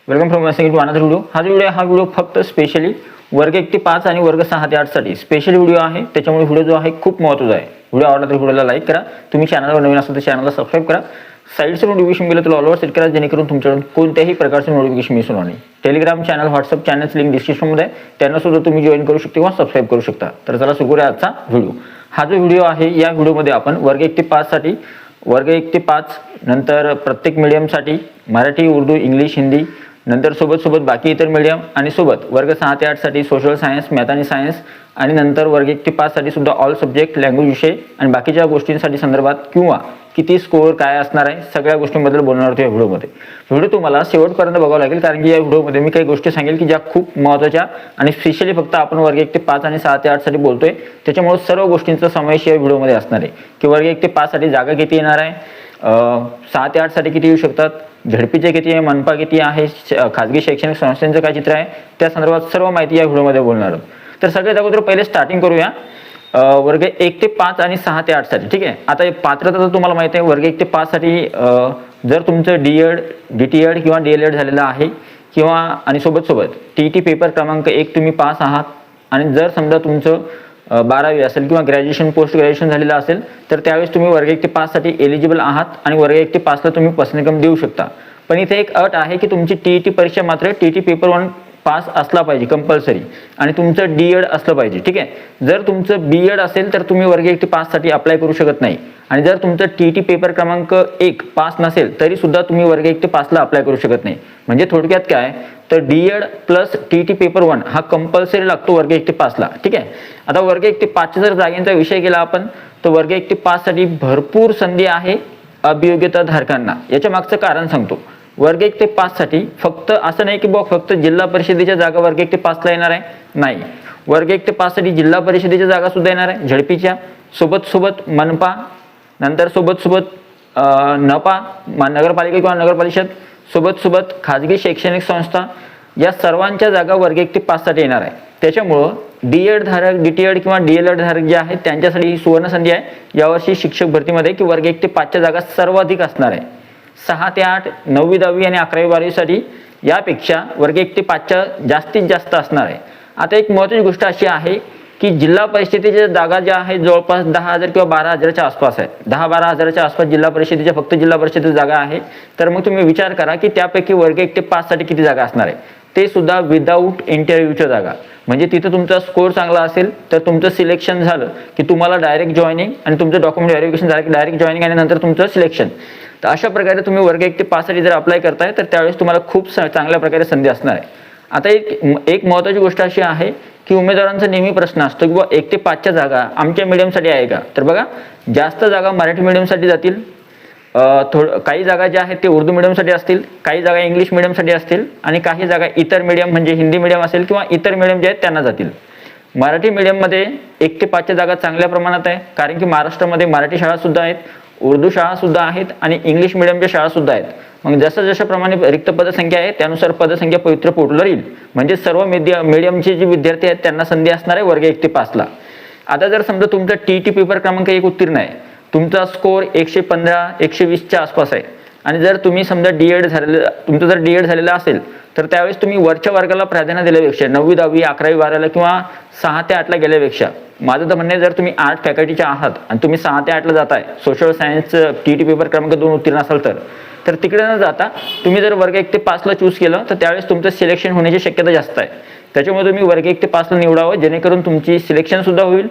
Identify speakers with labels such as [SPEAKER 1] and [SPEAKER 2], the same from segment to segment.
[SPEAKER 1] Welcome from to another video. हा video फक्त specially वर्ग 1 ते 5 आणि वर्ग 6 ते 8 साठी स्पेशल व्हिडिओ आहे। त्याच्यामुळे व्हिडिओ जो आहे खूप महत्त्वाचा आहे। व्हिडिओ आवडला तर व्हिडिओला लाईक करा, तुम्ही चॅनलवर नवीन असाल तर चॅनलला सबस्क्राइब करा, साइडचं notification bell all over set करा जेणेकरून तुमच्याकडून कोणत्याही प्रकारचे नोटिफिकेशन मिस होणार नाही। टेलिग्राम चॅनल, व्हॉट्सअप चॅनलची लिंक डिस्क्रिप्शनमध्ये आहे, त्यांना सुद्धा तुम्ही जॉइन करू शकता किंवा सबस्क्राइब करू शकता। तर चला सुरू करूया आजचा व्हिडिओ। हा जो व्हिडिओ आहे या व्हिडिओमध्ये आपण वर्ग 1 ते 5 साठी वर्ग 1 ते 5 नंतर प्रत्येक मीडियमसाठी मराठी, उर्दू, इंग्लिश, हिंदी नंतर सोबत बाकी इतर मीडियम आणि सोबत वर्ग 6 ते 8 साठी सोशल सायन्स, मॅथ आणि सायन्स आणि नंतर वर्ग 1 ते 5 साठी सुद्धा ऑल सब्जेक्ट, लँग्वेज विषय आणि बाकीच्या गोष्टींसाठी संदर्भात किंवा किती स्कोअर काय असणार आहे सगळ्या गोष्टींबद्दल बोलणार आहोत या व्हिडिओमध्ये। व्हिडिओ तुम्हाला शेवटपर्यंत बघावा लागेल कारण की या व्हिडिओमध्ये मी काही गोष्टी सांगेल की ज्या खूप महत्त्वाच्या आणि स्पेशली फक्त आपण वर्ग 1 ते 5 आणि 6 ते 8 साठी बोलतोय, त्याच्यामुळे सर्व गोष्टींचा समावेश या व्हिडिओमध्ये असणार आहे की वर्ग 1 ते 5 साठी जागा किती येणार आहे, 6 ते 8 साठी किती येऊ शकतात, झडपीचे किती आहे, मनपा किती आहे, खाजगी शैक्षणिक संस्थांचं काय चित्र आहे, त्या संदर्भात सर्व माहिती या व्हिडिओमध्ये बोलणार आहोत। तर सगळ्यात अगोदर पहिले स्टार्टिंग करूया वर्ग 1 ते 5 आणि 6 ते 8 साठी। ठीक आहे, आता पात्रता तर तुम्हाला माहिती आहे वर्ग 1 ते 5 साठी जर तुमचं डीएड, डीटीएड किंवा डीएलएड झालेलं आहे किंवा आणि सोबत टीईटी पेपर क्रमांक 1 तुम्ही पास आहात आणि जर समजा तुमचं 12वी असेल किंवा ग्रॅज्युएशन पोस्ट ग्रॅज्युएशन झालेलं असेल तर त्यावेळेस तुम्ही वर्ग 1 ते 5 साठी एलिजिबल आहात आणि वर्ग 1 ते 5 ला तुम्ही पसंतीक्रम देऊ शकता। पण इथे एक अट आहे की तुमची टीईटी परीक्षा मात्र टीईटी पेपर 1 पास असला पाहिजे कंपल्सरी आणि तुमचं डीएड असलं पाहिजे। ठीक आहे, जर तुमचं बीएड असेल तर तुम्ही वर्ग 1 ते 5 साठी अप्लाय करू शकत नाही आणि जर तुमचं टीईटी पेपर क्रमांक 1 पास नसेल तरी सुद्धा तुम्ही वर्ग 1 ते 5 ला अप्लाय करू शकत नाही। म्हणजे थोडक्यात काय तर डीएड प्लस टीईटी पेपर 1 हा कंपल्सरी लागतो वर्ग 1 ते 5 ला। ठीक आहे, आता वर्ग 1 ते 5 च्या जर जागांचा विषय केला आपण तर वर्ग 1 ते 5 साठी भरपूर संधी आहे अभियोग्यता धारकांना। याच्या मागचं कारण सांगतो। वर्ग 1 ते 5 साठी फक्त असं नाही की फक्त जिल्हा परिषदेच्या जागा वर्ग 1 ते 5 ला येणार आहे, नाही, वर्ग 1 ते 5 साठी जिल्हा परिषदेच्या जागा सुद्धा येणार आहे झडपीच्या, सोबत मनपा, नंतर सोबत नपा नगरपालिका किंवा नगर परिषद, सोबत खाजगी शैक्षणिक संस्था, या सर्वांच्या जागा वर्ग 1 ते 5 साठी येणार आहे। त्याच्यामुळं डीएड धारक, डीटीएड किंवा डीएलएड धारक जे आहेत त्यांच्यासाठी ही सुवर्ण संधी आहे यावर्षी शिक्षक भरतीमध्ये की वर्ग 1 ते 5 च्या जागा सर्वाधिक असणार आहे। 6 ते 8, 9वी 10वी आणि 11वी 12वी साठी यापेक्षा वर्ग 1 ते 5 च्या जास्तीत जास्त असणार आहे। आता एक महत्त्वाची गोष्ट अशी आहे की जिल्हा परिषदेच्या जागा ज्या आहेत जवळपास 10,000 किंवा 12,000च्या आसपास आहे। 10-12 हजाराच्या आसपास जिल्हा परिषदेच्या फक्त जिल्हा परिषदेच्या जागा आहे। तर मग तुम्ही विचार करा की त्यापैकी वर्ग 1 ते 5 साठी किती जागा असणार आहे, ते सुद्धा विदाऊट इंटरव्ह्यूच्या जागा। म्हणजे तिथं तुमचा स्कोर चांगला असेल तर तुमचं सिलेक्शन झालं की तुम्हाला डायरेक्ट जॉईनिंग आणि तुमचं डॉक्युमेंट व्हेरिफिकेशन झालं की डायरेक्ट जॉईनिंग आणि नंतर तुमचं सिलेक्शन। तर अशा प्रकारे तुम्ही वर्ग 1 ते 5 साठी जर अप्लाय करताय तर त्यावेळेस तुम्हाला खूप चांगल्या प्रकारे संधी असणार आहे। आता एक महत्त्वाची गोष्ट अशी आहे की उमेदवारांचा नेहमी प्रश्न असतो की 1 ते 5 च्या जागा आमच्या मीडियमसाठी आहे का? तर बघा, जास्त जागा मराठी मीडियमसाठी जातील, काही जागा ज्या आहेत ते उर्दू मीडियमसाठी असतील, काही जागा इंग्लिश मीडियमसाठी असतील आणि काही जागा इतर मीडियम म्हणजे हिंदी मीडियम असेल किंवा इतर मीडियम जे आहेत त्यांना जातील। मराठी मीडियममध्ये 1 ते 5 च्या जागा चांगल्या प्रमाणात आहे कारण की महाराष्ट्रामध्ये मराठी शाळा सुद्धा आहेत, उर्दू शाळा सुद्धा आहेत आणि इंग्लिश मीडियमच्या शाळा सुद्धा आहेत। मग जसं प्रमाणे रिक्त पदसंख्या आहे त्यानुसार पदसंख्या पवित्र पोर्टलवर येईल। म्हणजे सर्व मीडियमचे जे विद्यार्थी आहेत त्यांना संधी असणार आहे वर्ग 1 ते 5 ला। आता जर समजा तुमचा टीईटी पेपर क्रमांक 1 उत्तीर्ण आहे, तुमचा स्कोर 115-120 च्या आसपास आहे आणि जर तुम्ही समजा तुमचं जर डीएड झालेलं असेल तर त्यावेळेस तुम्ही वरच्या वर्गाला प्राधान्य दिल्यापेक्षा 9वी 10वी 11वी 12वीला किंवा 6 ते 8 ला गेल्यापेक्षा माझं तर म्हणणं आहे जर तुम्ही आर्ट फॅकल्टीचे आहात आणि तुम्ही 6 ते 8 ला जाताय, सोशल सायन्स टीईटी पेपर क्रमांक 2 उत्तीर्ण असाल तर तिकडे न जाता तुम्ही जर वर्ग 1 ते 5 ला चूज केलं तर त्यावेळेस तुमचं सिलेक्शन होण्याची शक्यता जास्त आहे। त्याच्यामुळे तुम्ही वर्ग 1 ते 5 ला निवडावं जेणेकरून तुमची सिलेक्शन सुद्धा होईल,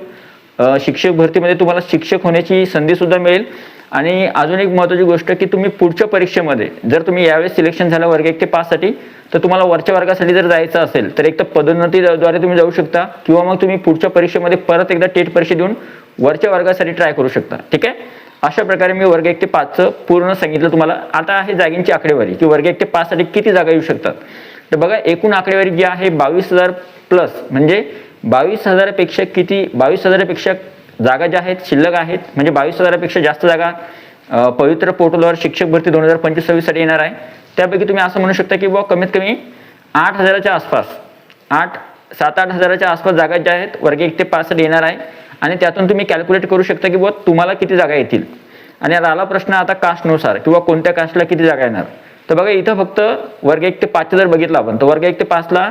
[SPEAKER 1] शिक्षक भरतीमध्ये तुम्हाला शिक्षक होण्याची संधी सुद्धा मिळेल। आणि अजून एक महत्त्वाची गोष्ट की तुम्ही पुढच्या परीक्षेमध्ये जर तुम्ही यावेळेस सिलेक्शन झालं वर्ग 1 ते 5 साठी तर तुम्हाला वरच्या वर्गासाठी जर जायचं असेल तर एक तर पदोन्नतीद्वारे तुम्ही जाऊ शकता किंवा मग तुम्ही पुढच्या परीक्षेमध्ये परत एकदा टेट परीक्षा देऊन वरच्या वर्गासाठी ट्राय करू शकता। ठीक आहे, अशा प्रकारे मी वर्ग 1 ते 5 चं पूर्ण सांगितलं तुम्हाला। आता आहे जागेंची आकडेवारी की वर्ग 1 ते 5 साठी किती जागा येऊ शकतात। तर बघा, एकूण आकडेवारी जी आहे 22,000 प्लस म्हणजे 22,000 पेक्षा जागा ज्या आहेत शिल्लक आहेत, म्हणजे 22,000 जास्त जागा पवित्र पोर्टलवर शिक्षक भरती 2025-26 साठी येणार आहे। त्यापैकी तुम्ही असं म्हणू शकता की कमीत कमी 8,000च्या आसपास 7-8 हजाराच्या आसपास जागा ज्या आहेत वर्ग 1 ते 5 साठी येणार आहे आणि त्यातून तुम्ही कॅल्क्युलेट करू शकता की तुम्हाला किती जागा येतील। आणि आला प्रश्न आता कास्टनुसार किंवा कोणत्या कास्टला किती जागा येणार। तर बघा इथं फक्त वर्ग 1 ते 5 जर बघितलं आपण तर वर्ग 1 ते 5ला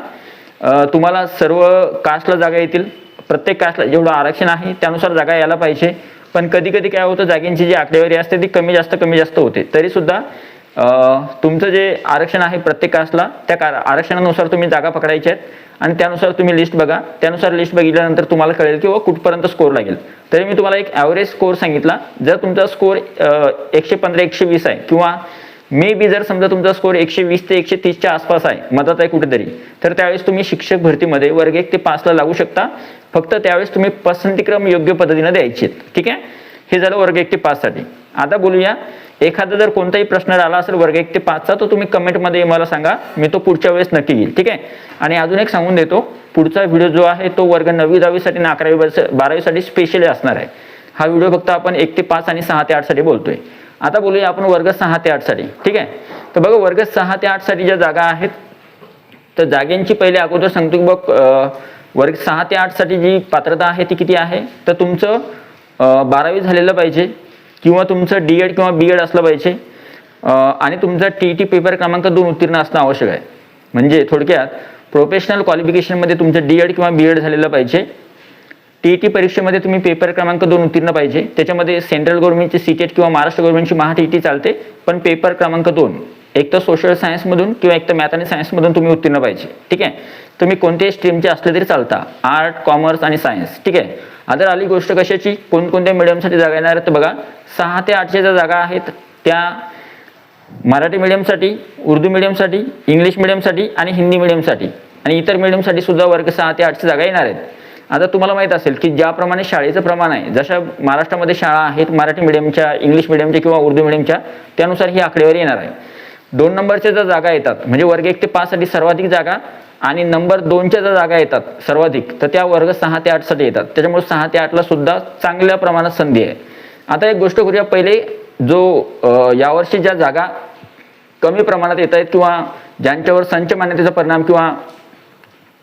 [SPEAKER 1] तुम्हाला सर्व कास्टला जागा येतील. प्रत्येक कास्टला जेवढं आरक्षण आहे त्यानुसार जागा यायला पाहिजे. पण कधी कधी काय होतं, जागांची जी आकडेवारी असते ती कमी जास्त होते. तरी सुद्धा तुमचं जे आरक्षण आहे प्रत्येक कास्टला त्या आरक्षणानुसार तुम्ही जागा पकडायच्या आहेत आणि त्यानुसार तुम्ही लिस्ट बघा. त्यानुसार लिस्ट बघितल्यानंतर तुम्हाला कळेल की कुठपर्यंत स्कोर लागेल. तरी मी तुम्हाला एक ॲव्हरेज स्कोर सांगितला. जर तुमचा स्कोर 115 120 आहे किंवा मे बी जर समजा तुमचा स्कोर 120 ते 130च्या आसपास आहे, मधात आहे कुठेतरी, तर त्यावेळेस तुम्ही शिक्षक भरतीमध्ये वर्ग 1 ते 5ला लागू शकता. फक्त त्यावेळेस तुम्ही पसंतीक्रम योग्य पद्धतीने द्यायचे. ठीक आहे, हे झालं वर्ग 1 ते 5 साठी. आता बोलूया, एखादा जर कोणताही प्रश्न आला असेल वर्ग 1 ते 5चा तर तुम्ही कमेंटमध्ये मला सांगा, मी तो पुढच्या वेळेस नक्की घेईल. ठीक आहे. आणि अजून एक सांगून देतो, पुढचा व्हिडिओ जो आहे तो वर्ग 9वी 10वी साठी आणि 11वी 12वी साठी स्पेशली असणार आहे. हा व्हिडिओ फक्त आपण 1 ते 5 आणि 6 ते 8 साठी बोलतोय. आता बोलूया आपण वर्ग 6 ते 8 साठी. ठीक आहे. तर बघा वर्ग 6 ते 8 साठी ज्या जागा आहेत तर जागांची पहिले अगोदर सांगतो की बघ, वर्ग 6 ते 8 साठी जी पात्रता आहे ती किती आहे, तर तुमचं 12वी झालेलं पाहिजे किंवा तुमचं D.Ed किंवा B.Ed असलं पाहिजे आणि तुमचा TET पेपर क्रमांक 2 उत्तीर्ण असणं आवश्यक आहे. म्हणजे थोडक्यात प्रोफेशनल क्वालिफिकेशनमध्ये तुमचं D.Ed किंवा B.Ed झालेलं पाहिजे. TET परीक्षेमध्ये तुम्ही पेपर क्रमांक 2 उत्तीर्ण पाहिजे. त्याच्यामध्ये सेंट्रल गव्हर्नमेंटची CTET किंवा महाराष्ट्र गव्हर्नमेंटची TET चालते, पण पेपर क्रमांक 2 एक तर सोशल सायन्समधून किंवा एक तर मॅथ आणि सायन्समधून तुम्ही उत्तीर्ण पाहिजे. ठीक आहे. तुम्ही कोणत्याही स्ट्रीमचे असले तरी चालता, आर्ट, कॉमर्स आणि सायन्स. ठीक आहे. आता आली गोष्ट कशाची, कोणकोणत्या मिडियमसाठी जागा येणार आहेत. तर बघा 6 ते 8च्या ज्या जागा आहेत त्या मराठी मीडियमसाठी, उर्दू मीडियमसाठी, इंग्लिश मीडियमसाठी आणि हिंदी मीडियमसाठी आणि इतर मीडियमसाठी सुद्धा वर्ग 6 ते 8च्या जागा येणार आहेत. आता तुम्हाला माहित असेल की ज्याप्रमाणे शाळेचं प्रमाण आहे, जशा महाराष्ट्रामध्ये शाळा आहेत मराठी मीडियमच्या, इंग्लिश मीडियमच्या किंवा उर्दू मीडियमच्या, त्यानुसार ही आकडेवारी येणार आहे. 2 नंबरच्या ज्या जागा येतात म्हणजे वर्ग 1 ते 5 साठी सर्वाधिक जागा आणि नंबर 2च्या ज्या जागा येतात सर्वाधिक, तर त्या वर्ग 6 ते 8 साठी येतात. त्याच्यामुळे 6 ते 8ला सुद्धा चांगल्या प्रमाणात संधी आहे. आता एक गोष्ट करूया, पहिले जो यावर्षी ज्या जागा कमी प्रमाणात येत आहेत किंवा ज्यांच्यावर संच मान्यतेचा परिणाम किंवा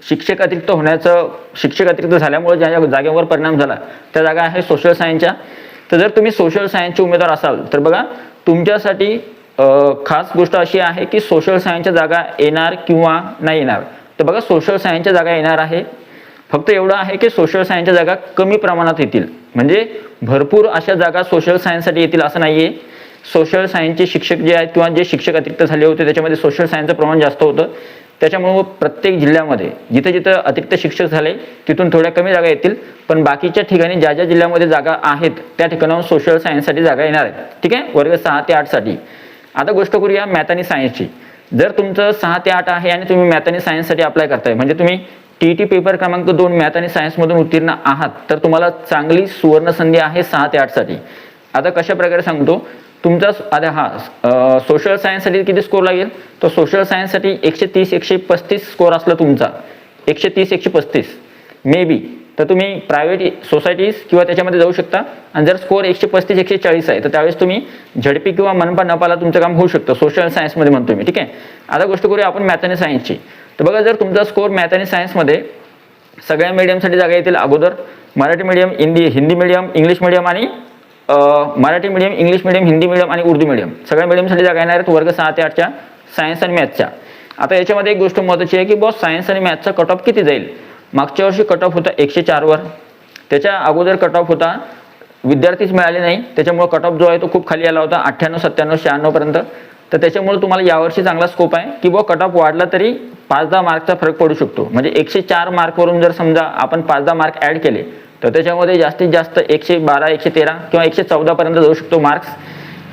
[SPEAKER 1] शिक्षक अतिरिक्त झाल्यामुळे ज्या जागेवर परिणाम झाला त्या जागा आहे सोशल सायन्सच्या. तर जर तुम्ही सोशल सायन्सचे उमेदवार असाल तर बघा तुमच्यासाठी खास गोष्ट अशी आहे की सोशल सायन्सच्या जागा येणार किंवा नाही येणार. तर बघा सोशल सायन्सच्या जागा येणार आहे. फक्त एवढं आहे की सोशल सायन्सच्या जागा कमी प्रमाणात येतील. म्हणजे भरपूर अशा जागा सोशल सायन्ससाठी येतील असं नाहीये. सोशल सायन्सचे शिक्षक जे आहेत किंवा जे शिक्षक अतिरिक्त झाले होते त्याच्यामध्ये सोशल सायन्सचं प्रमाण जास्त होतं. त्याच्यामुळे प्रत्येक जिल्ह्यामध्ये जिथे जिथे अतिरिक्त शिक्षक झाले तिथून थोड्या कमी जागा येतील, पण बाकीच्या ठिकाणी ज्या ज्या जिल्ह्यामध्ये जागा आहेत त्या ठिकाणाहून सोशल सायन्ससाठी जागा येणार आहेत. ठीक आहे, वर्ग 6 ते 8 साठी. आता गोष्ट करूया मॅथ आणि सायन्सची. जर तुमचं 6 ते 8 आहे आणि तुम्ही मॅथ आणि सायन्ससाठी अप्लाय करताय, म्हणजे तुम्ही TET पेपर क्रमांक 2 मॅथ आणि सायन्समधून उत्तीर्ण आहात, तर तुम्हाला चांगली सुवर्ण संधी आहे 6 ते 8 साठी. आता कशा प्रकारे सांगतो, तुमचा आता सोशल सायन्ससाठी किती स्कोर लागेल, तर सोशल सायन्ससाठी 130 135 स्कोर असला तुमचा, 130 135 मे बी, तर तुम्ही प्रायव्हेट सोसायटीज किंवा त्याच्यामध्ये जाऊ शकता. आणि जर स्कोर 135 140 आहे तर त्यावेळेस तुम्ही झडपी किंवा मनपा नपाला तुमचं काम होऊ शकतं सोशल सायन्समध्ये म्हणतो मी. ठीक आहे. आता गोष्ट करूया आपण मॅथ आणि सायन्सची. तर बघा जर तुमचा स्कोर मॅथ आणि सायन्समध्ये सगळ्या मीडियमसाठी जागा येतील. अगोदर Marathi medium, Hindi medium, English medium आणि Marathi medium, English medium, Hindi medium आणि उर्दू मीडियम सगळ्या मीडियमसाठी जागा येणार आहेत वर्ग 6 ते 8च्या सायन्स आणि मॅथच्या. आता याच्यामध्ये एक गोष्ट महत्त्वाची आहे की बॉस सायन्स आणि मॅथचा कट ऑफ किती जाईल. मागच्या वर्षी कट ऑफ होता 104 वर, त्याच्या अगोदर कट ऑफ होता, विद्यार्थीच मिळाले नाही त्याच्यामुळे कट ऑफ जो आहे तो खूप खाली आला होता 98 97 96 पर्यंत. तर त्याच्यामुळे तुम्हाला यावर्षी चांगला स्कोप आहे की कट ऑफ वाढला तरी 5-10 मार्कचा फरक पडू शकतो. म्हणजे 104 मार्कवरून जर समजा आपण 5-10 मार्क ॲड केले तर त्याच्यामध्ये जास्तीत जास्त 112 113 किंवा 114 पर्यंत जाऊ शकतो मार्क्स.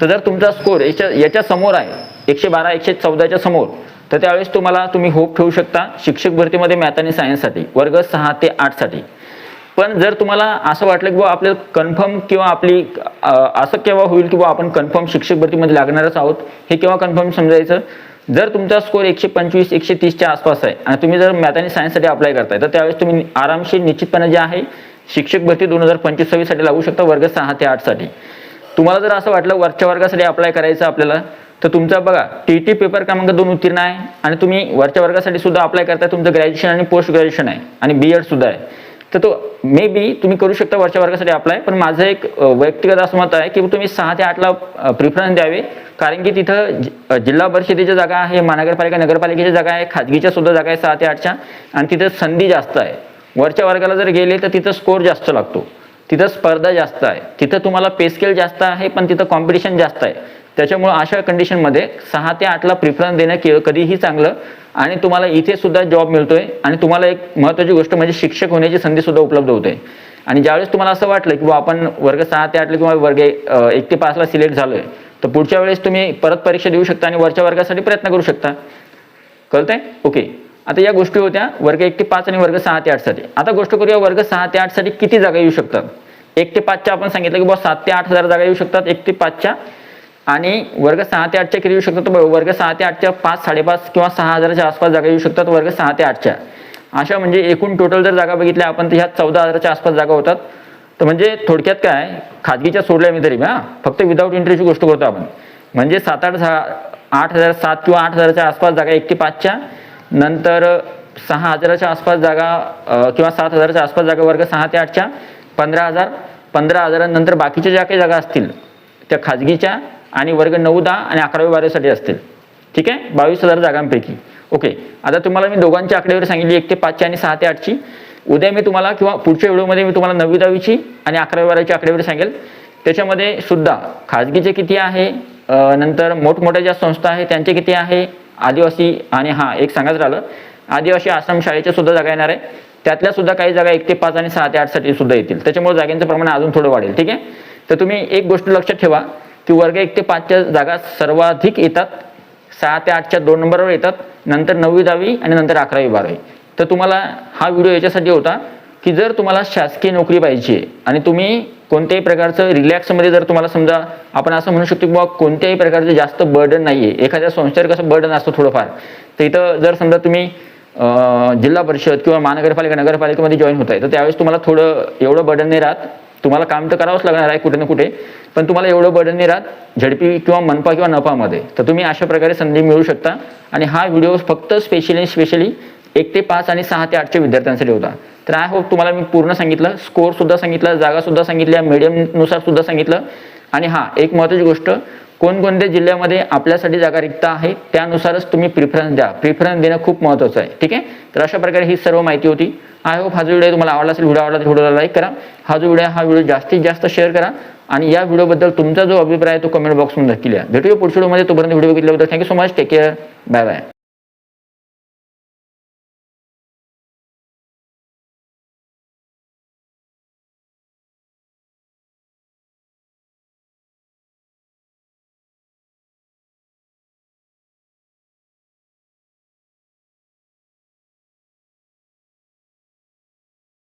[SPEAKER 1] तर जर तुमचा स्कोर याच्या समोर आहे 112 114च्या समोर, तर त्यावेळेस तुम्ही होप ठेवू शकता शिक्षक भरतीमध्ये मॅथ आणि सायन्ससाठी वर्ग 6 ते 8 साठी. पण जर तुम्हाला असं वाटलं की आपल्याला कन्फर्म किंवा आपली असं केव्हा होईल की आपण कन्फर्म शिक्षक भरतीमध्ये लागणारच आहोत, हे केव्हा कन्फर्म समजायचं, जर तुमचा स्कोर 125 130च्या आसपास आहे आणि तुम्ही जर मॅथ आणि सायन्ससाठी अप्लाय करताय तर त्यावेळेस तुम्ही आरामशीर निश्चितपणे जे आहे शिक्षक भरती 2025-26 साठी लागू शकता वर्ग 6 ते 8 साठी. तुम्हाला जर असं वाटलं वरच्या वर्गासाठी अप्लाय करायचं आपल्याला, तर तुमचा बघा TET पेपर क्रमांक 2 उत्तीर्ण आहे आणि तुम्ही वरच्या वर्गासाठी सुद्धा अप्लाय करताय, तुमचं ग्रॅज्युएशन आणि पोस्ट ग्रॅज्युएशन आहे आणि B.Ed सुद्धा आहे, तर तो मे बी तुम्ही करू शकता वरच्या वर्गासाठी अप्लाय, पण माझं एक वैयक्तिक असं मत आहे की तुम्ही 6 ते 8ला प्रिफरन्स द्यावे, कारण की तिथं जिल्हा परिषदेच्या जागा आहे, महानगरपालिका नगरपालिकेच्या जागा आहे, खाजगीच्या सुद्धा जागा आहे 6 ते 8च्या, आणि तिथं संधी जास्त आहे. वरच्या वर्गाला जर गेले तर तिथं स्कोर जास्त लागतो, तिथं स्पर्धा जास्त आहे, तिथं तुम्हाला पे स्केल जास्त आहे, पण तिथं कॉम्पिटिशन जास्त आहे. त्याच्यामुळे अशा कंडिशनमध्ये 6 ते 8ला प्रिफरन्स देणं कधीही चांगलं, आणि तुम्हाला इथे सुद्धा जॉब मिळतोय, आणि तुम्हाला एक महत्त्वाची गोष्ट म्हणजे शिक्षक होण्याची संधी सुद्धा उपलब्ध होते. आणि ज्यावेळेस तुम्हाला असं वाटलं की आपण वर्ग 6 ते 8 किंवा वर्ग 1 ते 5ला सिलेक्ट झालोय, तर पुढच्या वेळेस तुम्ही परत परीक्षा देऊ शकता आणि वरच्या वर्गासाठी प्रयत्न करू शकता. कळतंय? ओके. आता या गोष्टी होत्या वर्ग 1 ते 5 आणि वर्ग 6 ते 8 साठी. आता गोष्ट करूया वर्ग 6 ते 8 साठी किती जागा येऊ शकतात. 1 ते 5च्या आपण सांगितलं की बाबा 7 ते 8 हजार जागा येऊ शकतात 1 ते 5च्या, आणि वर्ग 6 ते 8च्या किती येऊ शकतात, वर्ग 6 ते 8च्या 5, 5.5 किंवा 6 हजाराच्या आसपास जागा येऊ शकतात वर्ग 6 ते 8च्या. अशा म्हणजे एकूण टोटल जर जागा बघितल्या आपण तर ह्या 14,000च्या आसपास जागा होतात. तर म्हणजे थोडक्यात काय, खाजगीच्या सोडल्या मी तरी फक्त विदाऊट इंटरव्ह्यूची गोष्ट करतो आपण, म्हणजे 7,000 किंवा 8,000च्या आसपास जागा 1 ते 5च्या, नंतर 6,000च्या आसपास जागा किंवा 7,000च्या आसपास जागा वर्ग 6 ते 8च्या, 15,000 नंतर बाकीच्या ज्या काही जागा असतील त्या खाजगीच्या आणि वर्ग 9, 10 आणि 11वी 12वीसाठी असतील. ठीक आहे, 22,000 जागांपैकी. ओके. आता तुम्हाला मी दोघांची आकडेवारी सांगितली 1 ते 5ची आणि 6 ते 8ची. उद्या मी तुम्हाला किंवा पुढच्या व्हिडिओमध्ये मी तुम्हाला 9वी 10वीची आणि 11वी 12वीची आकडेवारी सांगेल. त्याच्यामध्ये सुद्धा खाजगीचे किती आहे, नंतर मोठमोठ्या ज्या संस्था आहेत त्यांचे किती आहे, आदिवासी, आणि एक सांगायचं राहिलं, आदिवासी आश्रम शाळेच्या सुद्धा जागा येणार आहे, त्यातल्या सुद्धा काही जागा 1 ते 5 आणि 6 ते 8 साठी सुद्धा येतील. त्याच्यामुळे जागांचं प्रमाण अजून थोडं वाढेल. ठीक आहे. तर तुम्ही एक गोष्ट लक्षात ठेवा की वर्ग 1 ते 5च्या जागा सर्वाधिक येतात, 6 ते 8च्या 2 नंबरवर येतात, नंतर 9वी 10वी आणि नंतर 11वी 12वी. तर तुम्हाला हा व्हिडिओ याच्यासाठी होता की जर तुम्हाला शासकीय नोकरी पाहिजे आणि तुम्ही कोणत्याही प्रकारचं रिलॅक्समध्ये, जर तुम्हाला समजा आपण असं म्हणू शकतो की बाबा कोणत्याही प्रकारचं जास्त बर्डन नाही आहे, एखाद्या संस्थेवर कसं बर्डन असतं थोडंफार, तर इथं जर समजा तुम्ही जिल्हा परिषद किंवा महानगरपालिका नगरपालिकेमध्ये जॉईन होत आहे, तर त्यावेळेस तुम्हाला थोडं एवढं बर्डन नाही राहत. तुम्हाला काम तर करावंच लागणार आहे कुठे ना कुठे, पण तुम्हाला एवढं बर्डन नाही राहत झडपी किंवा मनपा किंवा नपामध्ये. तर तुम्ही अशा प्रकारे संधी मिळू शकता. आणि हा व्हिडिओ फक्त स्पेशली 1 ते 5 आणि 6 ते 8च्या विद्यार्थ्यांसाठी होता. तर आय होप तुम्हाला मी पूर्ण सांगितलं, स्कोर सुद्धा सांगितलं, जागा सुद्धा सांगितल्या, मीडियमनुसार सुद्धा सांगितलं. आणि एक महत्त्वाची गोष्ट, कोणकोणत्या जिल्ह्यामध्ये आपल्यासाठी जागा रिक्त आहे त्यानुसारच तुम्ही प्रिफरन्स द्या. प्रिफरन्स देणं खूप महत्त्वाचं आहे. ठीक आहे. तर अशा प्रकारे ही सर्व माहिती होती. आय होप हा जो व्हिडिओ तुम्हाला आवडला असेल, व्हिडिओ आवडला तर व्हिडिओला लाईक करा, हा व्हिडिओ जास्तीत जास्त शेअर करा, आणि या व्हिडिओबद्दल तुमचा जो अभिप्राय आहे तो कमेंट बॉक्समध्ये नक्की लिहा. भेटूया पुढच्या व्हिडिओमध्ये. तोपर्यंत व्हिडिओ बघितल्याबद्दल thank you so much. Take care. Bye bye.